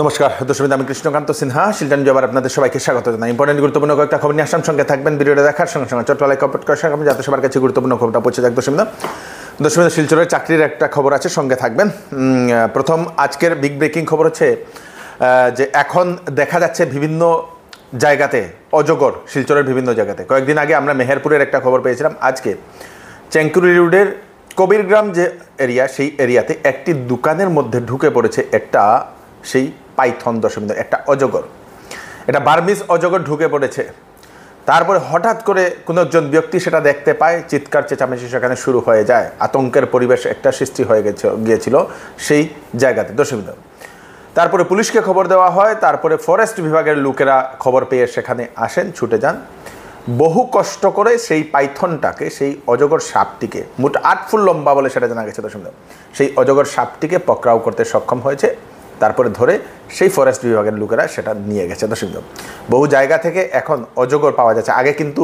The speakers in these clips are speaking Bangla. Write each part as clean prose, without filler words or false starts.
নমস্কার দর্শক, আমি কৃষ্ণকান্ত সিনহা শিলচর নিউজে আবার আপনাদের সবাইকে স্বাগত জানাই। ইম্পর্টেন্ট গুরুত্বপূর্ণ কয়েকটা খবর নিয়ে আসলাম, সঙ্গে থাকবেন। ভিডিওটা দেখার সঙ্গে সঙ্গে ছোট্ট লাইক কমেন্ট করে রাখবেন যাতে সবার কাছে গুরুত্বপূর্ণ খবরটা পৌঁছে যাক। দর্শক শিলচরের চাকরির একটা খবর আছে, সঙ্গে থাকবেন। প্রথম আজকের বিগ ব্রেকিং খবর হচ্ছে যে এখন দেখা যাচ্ছে বিভিন্ন জায়গাতে অজগর, শিলচরের বিভিন্ন জায়গাতে। কয়েকদিন আগে আমরা মেহেরপুরের একটা খবর পেয়েছিলাম, আজকে চেঙ্কুরি রোডের কবিরগ্রাম যে এরিয়া, সেই এরিয়াতে একটি দোকানের মধ্যে ঢুকে পড়েছে একটা সেই পাইথন, একটা অজগর, এটা বার্মিজ অজগর ঢুকে পড়েছে। তারপরে হঠাৎ করে কোনো একজন ব্যক্তি সেটা দেখতে পায়, চিৎকার চেঁচামেচি সেখানে শুরু হয়ে যায়, আতঙ্কের পরিবেশ একটা সৃষ্টি হয়ে গিয়েছিল সেই জায়গাতে। তারপরে পুলিশকে খবর দেওয়া হয়, তারপরে ফরেস্ট বিভাগের লোকেরা খবর পেয়ে সেখানে আসেন, ছুটে যান, বহু কষ্ট করে সেই পাইথনটাকে, সেই অজগর সাপটিকে, মোট 8 ফুট লম্বা বলে সেটা জানা গেছে। সেই অজগর সাপটিকে পকড়াও করতে সক্ষম হয়েছে। তারপরে ধরে সেই ফরেস্ট বিভাগের লোকেরা সেটা নিয়ে গেছে। বহু জায়গা থেকে এখন অজগর পাওয়া যাচ্ছে। আগে কিন্তু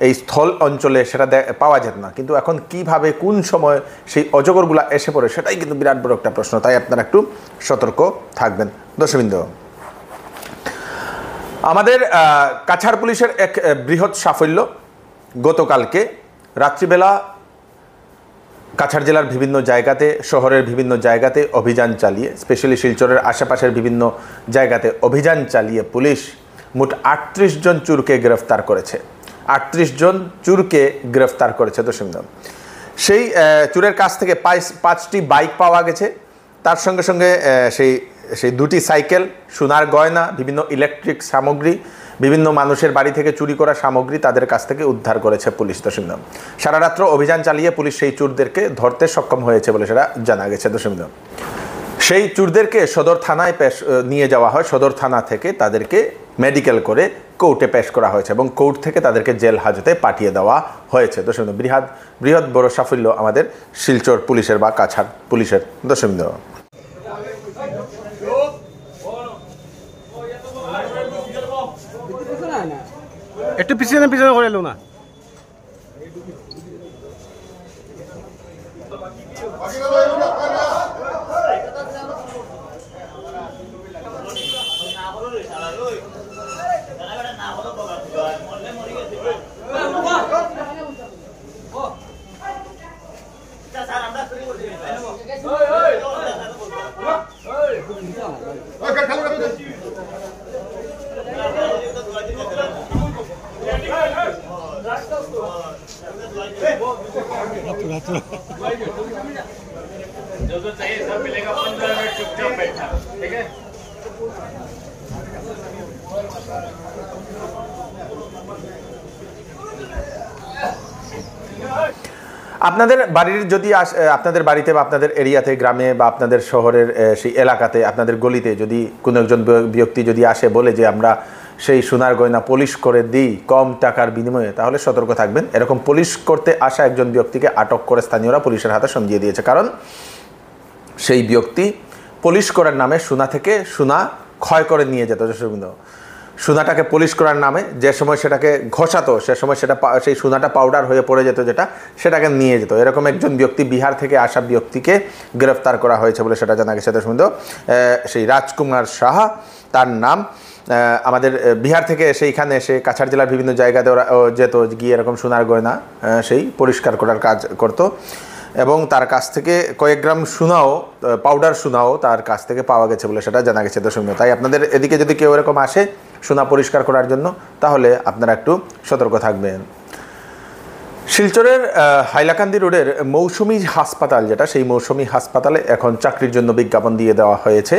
এই স্থল অঞ্চলে সেটা পাওয়া যেত না, কিন্তু এখন কিভাবে কোন সময় সেই অজগরগুলো এসে পড়ে সেটাই কিন্তু বিরাট বড় একটা প্রশ্ন। তাই আপনারা একটু সতর্ক থাকবেন। দর্শকবৃন্দ, আমাদের কাছাড় পুলিশের এক বৃহৎ সাফল্য, গতকালকে রাত্রিবেলা কাছাড় জেলার বিভিন্ন জায়গাতে, শহরের বিভিন্ন জায়গাতে অভিযান চালিয়ে, স্পেশালি শিলচরের আশেপাশের বিভিন্ন জায়গাতে অভিযান চালিয়ে পুলিশ মোট 38 জন চোরকে গ্রেফতার করেছে। 38 জন চোরকে গ্রেফতার করেছে। সেই চোরের কাছ থেকে 5টি বাইক পাওয়া গেছে, তার সঙ্গে সঙ্গে সেই 2টি সাইকেল, সোনার গয়না, বিভিন্ন ইলেকট্রিক সামগ্রী, বিভিন্ন মানুষের বাড়ি থেকে চুরি করা সামগ্রী তাদের কাছ থেকে উদ্ধার করেছে পুলিশ। সারা রাত্র অভিযান চালিয়ে পুলিশ সেই চোরদেরকে ধরতে সক্ষম হয়েছে বলে সেটা জানা গেছে। সেই চোরদেরকে সদর থানায় নিয়ে যাওয়া হয়, সদর থানা থেকে তাদেরকে মেডিকেল করে কোর্টে পেশ করা হয়েছে এবং কোর্ট থেকে তাদেরকে জেল হাজতে পাঠিয়ে দেওয়া হয়েছে। বৃহৎ বড় সাফল্য আমাদের শিলচর পুলিশের বা কাছাড় পুলিশের। একটু পিছনে করে এলো না। जो चाहिए सब मिलेगा, 15 मिनट चुपचाप बैठना, ठीक है। আপনাদের বাড়ির যদি আপনাদের বাড়িতে বা আপনাদের এরিয়াতে, গ্রামে বা আপনাদের শহরের সেই এলাকাতে, আপনাদের গলিতে যদি কোনো একজন ব্যক্তি যদি আসে বলে যে আমরা সেই সোনার গয়না পলিশ করে দিই কম টাকার বিনিময়ে, তাহলে সতর্ক থাকবেন। এরকম পলিশ করতে আসা একজন ব্যক্তিকে আটক করে স্থানীয়রা পুলিশের হাতে সমঝিয়ে দিয়েছে, কারণ সেই ব্যক্তি পলিশ করার নামে সোনা থেকে সোনা ক্ষয় করে নিয়ে যেত। সোনাটাকে পলিশ করার নামে যে সময় সেটাকে ঘষাতো, সে সময় সেই সোনাটা পাউডার হয়ে পড়ে যেত, সেটাকে নিয়ে যেত। এরকম একজন ব্যক্তি, বিহার থেকে আসা ব্যক্তিকে গ্রেফতার করা হয়েছে বলে সেটা জানা গেছে। সেই রাজকুমার সাহা তার নাম। আমাদের বিহার থেকে সেইখানে এসে কাছাড় জেলার বিভিন্ন জায়গাতে ওরা যেত, গিয়ে এরকম সোনার গয়না সেই পরিষ্কার করার কাজ করত এবং তার কাছ থেকে কয়েক গ্রাম সোনাও, পাউডার সোনাও তার কাছ থেকে পাওয়া গেছে বলে সেটা জানা গেছে। তাই আপনাদের এদিকে যদি কেউ এরকম আসে সোনা পরিষ্কার করার জন্য, তাহলে আপনারা একটু সতর্ক থাকবেন। শিলচরের হাইলাকান্দি রোডের মৌসুমী হাসপাতাল, যেটা সেই মৌসুমী হাসপাতালে এখন চাকরির জন্য বিজ্ঞাপন দিয়ে দেওয়া হয়েছে।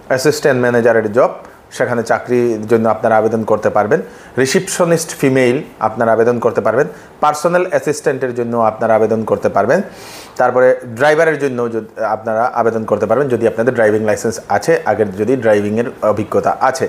অ্যাসিস্ট্যান্ট ম্যানেজারের জব, সেখানে চাকরির জন্য আপনারা আবেদন করতে পারবেন। রিসিপশনিস্ট ফিমেল আপনারা আবেদন করতে পারবেন। পার্সোনাল অ্যাসিস্ট্যান্টের জন্য আপনারা আবেদন করতে পারবেন। তারপরে ড্রাইভারের জন্য আপনারা আবেদন করতে পারবেন যদি আপনাদের ড্রাইভিং লাইসেন্স আছে, আগের যদি ড্রাইভিংয়ের অভিজ্ঞতা আছে।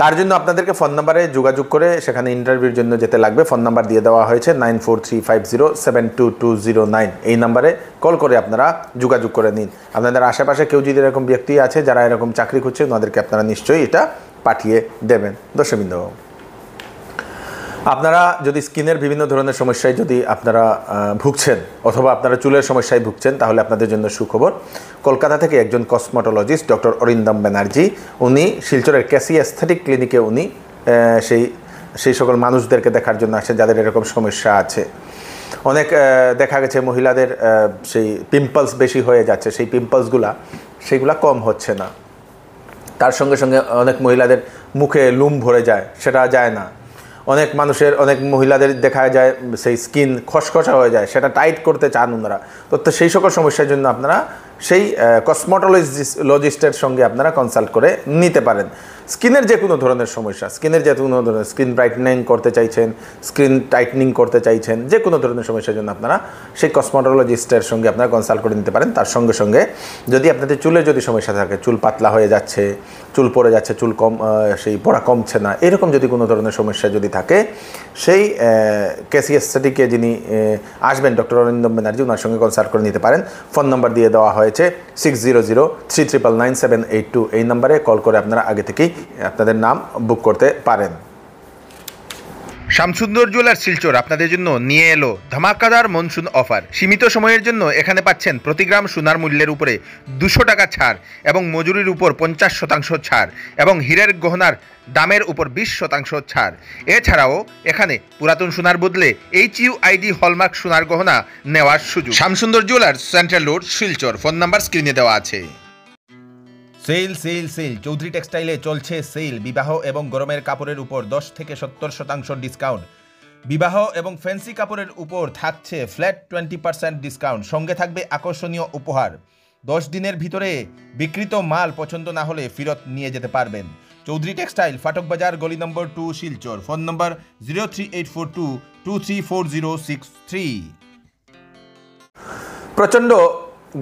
তার জন্য আপনাদেরকে ফোন নাম্বারে যোগাযোগ করে সেখানে ইন্টারভিউর জন্য যেতে লাগবে। ফোন নাম্বার দিয়ে দেওয়া হয়েছে 9435072209। এই নাম্বারে কল করে আপনারা যোগাযোগ করে নিন। আপনাদের আশেপাশে কেউ যদি এরকম ব্যক্তি আছে যারা এরকম চাকরি খুঁজছে, ওনাদেরকে আপনারা নিশ্চয়ই এটা পাঠিয়ে দেবেন। দর্শকবৃন্দ, আপনারা যদি স্কিনের বিভিন্ন ধরনের সমস্যায় যদি আপনারা ভুগছেন অথবা আপনারা চুলের সমস্যায় ভুগছেন, তাহলে আপনাদের জন্য সুখবর। কলকাতা থেকে একজন কসমোটোলজিস্ট ডক্টর অরিন্দম ব্যানার্জি, উনি শিলচরের ক্যাসি অ্যাস্থেটিক ক্লিনিকে উনি সেই সকল মানুষদেরকে দেখার জন্য আসেন যাদের এরকম সমস্যা আছে। অনেক দেখা গেছে মহিলাদের সেই পিম্পলস বেশি হয়ে যাচ্ছে, সেই সেইগুলা কম হচ্ছে না। তার সঙ্গে সঙ্গে অনেক মহিলাদের মুখে লুম ভরে যায়, সেটা যায় না। অনেক মহিলাদের দেখা যায় সেই স্কিন খসখসা হয়ে যায়, সেটা টাইট করতে চান ওনারা। তো সেই সকল সমস্যার জন্য আপনারা সেই কসমোটোলজিস্টের সঙ্গে আপনারা কনসাল্ট করে নিতে পারেন। স্কিনের যে কোনো ধরনের সমস্যা, স্কিন ব্রাইটনিং করতে চাইছেন, স্কিন টাইটনিং করতে চাইছেন, যে কোনো ধরনের সমস্যার জন্য আপনারা সেই কসমোটোলজিস্টের সঙ্গে আপনারা কনসাল্ট করে নিতে পারেন। তার সঙ্গে সঙ্গে যদি আপনাদের চুলের যদি সমস্যা থাকে, চুল পাতলা হয়ে যাচ্ছে, চুল পড়ে যাচ্ছে, চুল সেই পড়া কমছে না, এরকম যদি কোনো ধরনের সমস্যা যদি থাকে, সেই ক্যাসি অ্যাস্থেটিকে যিনি আসবেন ডক্টর অরিন্দম ব্যানার্জি, ওনার সঙ্গে কনসাল্ট করে নিতে পারেন। ফোন নাম্বার দিয়ে দেওয়া হয়েছে 6003999782। এই নাম্বারে কল করে আপনারা আগে থেকেই আপনাদের নাম বুক করতে পারেন। শামসুন্দর জুয়েলার্স শিলচর আপনাদের জন্য নিয়ে এলো ধামাকাদার মনসুন অফার। সীমিত সময়ের জন্য এখানে পাচ্ছেন প্রতি গ্রাম সোনার মূল্যের উপরে 200 টাকা ছাড় এবং মজুরির উপর 50% ছাড় এবং হীরের গহনার দামের উপর 20% ছাড়। এছাড়াও এখানে পুরাতন সোনার বদলে HUID হলমার্ক সোনার গহনা নেওয়ার সুযোগ। Shamsundar jewellers, central road, Silchar. Phone number স্ক্রিনে দেওয়া আছে। সেল সেল সেল চৌধুরী টেক্সটাইলে চলছে সেল। বিবাহ এবং গরমের কাপড়ের উপর 10 থেকে 70% ডিসকাউন্ট। বিবাহ এবং ফ্যান্সি কাপড়ের উপর থাকছে ফ্ল্যাট 20% ডিসকাউন্ট। সঙ্গে থাকবে আকর্ষণীয় উপহার। 10 দিনের ভিতরে বিক্রিত মাল পছন্দ না হলে ফেরত নিয়ে যেতে পারবেন। চৌধুরী টেক্সটাইল, ফাটক বাজার, গলি নম্বর 2, শিলচর। ফোন নম্বর 03842234063। প্রচণ্ড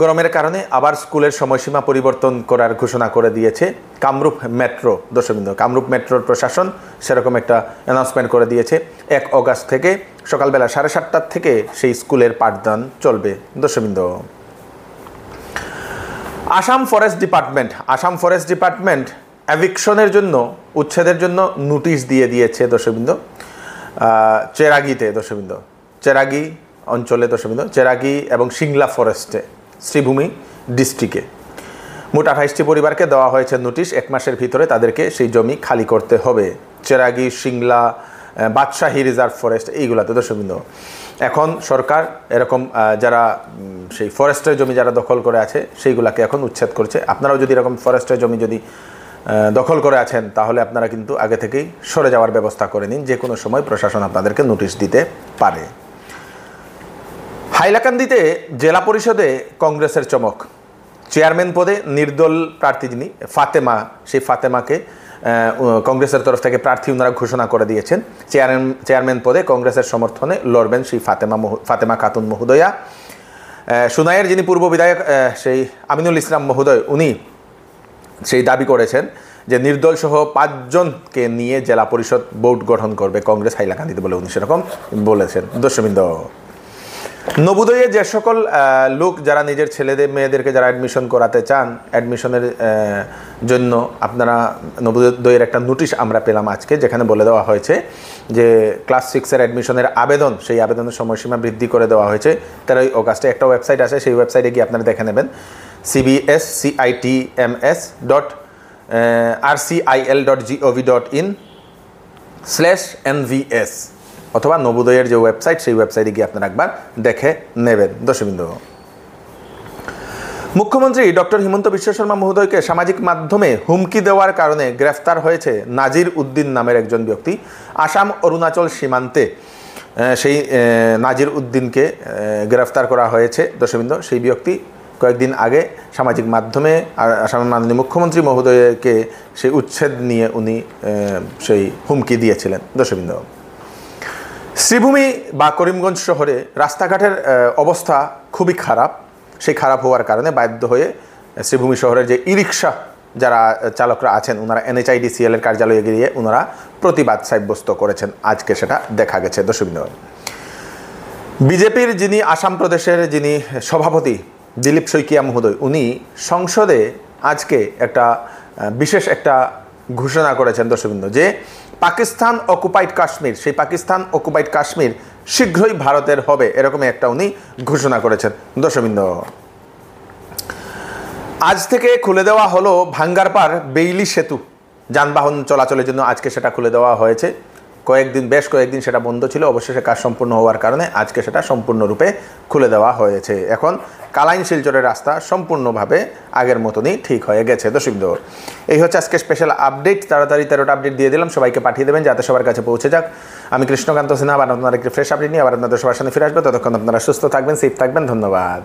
গরমের কারণে আবার স্কুলের সময়সীমা পরিবর্তন করার ঘোষণা করে দিয়েছে কামরূপ মেট্রো। দর্শকবৃন্দ, কামরূপ মেট্রোর প্রশাসন সেরকম একটা অ্যানাউন্সমেন্ট করে দিয়েছে। 1 অগাস্ট থেকে সকালবেলা 7:30 থেকে সেই স্কুলের পাঠদান চলবে। দর্শকবৃন্দ, আসাম ফরেস্ট ডিপার্টমেন্ট এভিকশনের জন্য, উচ্ছেদের জন্য নোটিশ দিয়ে দিয়েছে। দর্শকবৃন্দ, চেরাগি অঞ্চলে, চেরাগি এবং সিংলা ফরেস্টে, শ্রীভূমি ডিস্ট্রিক্টে মোট 28টি পরিবারকে দেওয়া হয়েছে নোটিশ। 1 মাসের ভিতরে তাদেরকে সেই জমি খালি করতে হবে। চেরাগি, সিংলা, বাদশাহী রিজার্ভ ফরেস্ট, এইগুলাতে। দর্শকবৃন্দ, এখন সরকার এরকম যারা সেই ফরেস্টের জমি যারা দখল করে আছে সেইগুলাকে এখন উচ্ছেদ করছে। আপনারাও যদি এরকম ফরেস্টের জমি যদি দখল করে আছেন, তাহলে আপনারা কিন্তু আগে থেকেই সরে যাওয়ার ব্যবস্থা করে নিন। যে কোনো সময় প্রশাসন আপনাদেরকে নোটিশ দিতে পারে। হাইলাকান্দিতে জেলা পরিষদে কংগ্রেসের চমক। চেয়ারম্যান পদে নির্দল প্রার্থী যিনি ফাতেমা, সেই ফাতেমাকে কংগ্রেসের তরফ থেকে প্রার্থী ওনারা ঘোষণা করে দিয়েছেন। চেয়ারম্যান পদে কংগ্রেসের সমর্থনে লড়বেন সেই ফাতেমা খাতুন মহোদয়া। সুনাইয়ের যিনি পূর্ব বিধায়ক সেই আমিনুল ইসলাম মহোদয়, উনি সেই দাবি করেছেন যে নির্দল সহ 5 জনকে নিয়ে জেলা পরিষদ বোর্ড গঠন করবে কংগ্রেস হাইলাকান্দিতে বলে উনি সেরকম বলেছেন। দর্শকবৃন্দ, নবোদয়ে যে সকল লোক যারা নিজের ছেলেদের মেয়েদেরকে যারা অ্যাডমিশন করাতে চান, অ্যাডমিশনের জন্য আপনারা নবোদয়ের একটা নোটিশ আমরা পেলাম আজকে, যেখানে বলে দেওয়া হয়েছে যে ক্লাস 6-এর অ্যাডমিশনের আবেদন, সেই আবেদনের সময়সীমা বৃদ্ধি করে দেওয়া হয়েছে 13 অগাস্টে। একটা ওয়েবসাইট আছে, সেই ওয়েবসাইটে গিয়ে আপনারা দেখে নেবেন, cbscitms.rcil.gov.in/nvs, অথবা নবোদয়ের যে ওয়েবসাইট, সেই ওয়েবসাইটে গিয়ে আপনারা একবার দেখে নেবেন। দর্শকবৃন্দ, মুখ্যমন্ত্রী ডক্টর হিমন্ত বিশ্ব শর্মা মহোদয়কে সামাজিক মাধ্যমে হুমকি দেওয়ার কারণে গ্রেফতার হয়েছে নাজির উদ্দিন নামের একজন ব্যক্তি। আসাম অরুণাচল সীমান্তে সেই নাজির উদ্দিনকে গ্রেফতার করা হয়েছে। দর্শকবৃন্দ, সেই ব্যক্তি কয়েকদিন আগে সামাজিক মাধ্যমে আসামের মাননীয় মুখ্যমন্ত্রী মহোদয়কে সেই উচ্ছেদ নিয়ে উনি সেই হুমকি দিয়েছিলেন। দর্শকবৃন্দ, শ্রীভূমি বা করিমগঞ্জ শহরে রাস্তাঘাটের অবস্থা খুবই খারাপ। সেই খারাপ হওয়ার কারণে বাধ্য হয়ে শ্রীভূমি শহরের যে ই-রিক্সা যারা চালকরা আছেন, ওনারা NHIDCL এর কার্যালয়ে গিয়ে ওনারা প্রতিবাদ সাব্যস্ত করেছেন। আজকে সেটা দেখা গেছে। দর্শকবৃন্দ, বিজেপির যিনি আসাম প্রদেশের যিনি সভাপতি দিলীপ শইকিয়া মহোদয়, উনি সংসদে আজকে একটা বিশেষ একটা ঘোষণা করেছেন। দর্শকবৃন্দ, যে পাকিস্তান অকুপাইড কাশ্মীর, সেই পাকিস্তান অকুপাইড কাশ্মীর শীঘ্রই ভারতের হবে, এরকমই একটা উনি ঘোষণা করেছেন। দর্শকবৃন্দ, আজ থেকে খুলে দেওয়া হলো ভাঙ্গারপাড় বেইলি সেতু, যানবাহন চলাচলের জন্য আজকে সেটা খুলে দেওয়া হয়েছে। বেশ কয়েকদিন সেটা বন্ধ ছিল, অবশেষে কাজ সম্পূর্ণ হওয়ার কারণে আজকে সেটা সম্পূর্ণরূপে খুলে দেওয়া হয়েছে। এখন কালাইন শিলচরের রাস্তা সম্পূর্ণভাবে আগের মতনই ঠিক হয়ে গেছে। দর্শকবৃন্দ, এই হচ্ছে আজকে স্পেশাল আপডেট। তাড়াতাড়ি 13টা আপডেট দিয়ে দিলাম, সবাইকে পাঠিয়ে দেবেন যাতে সবার কাছে পৌঁছে যাক। আমি কৃষ্ণকান্ত সিনহা, আবার আপনার একটি ফ্রেশ আপডেট নিয়ে আবার আপনাদের সবার সামনে ফিরে আসবো। ততক্ষণ আপনারা সুস্থ থাকবেন, সেফ থাকবেন। ধন্যবাদ।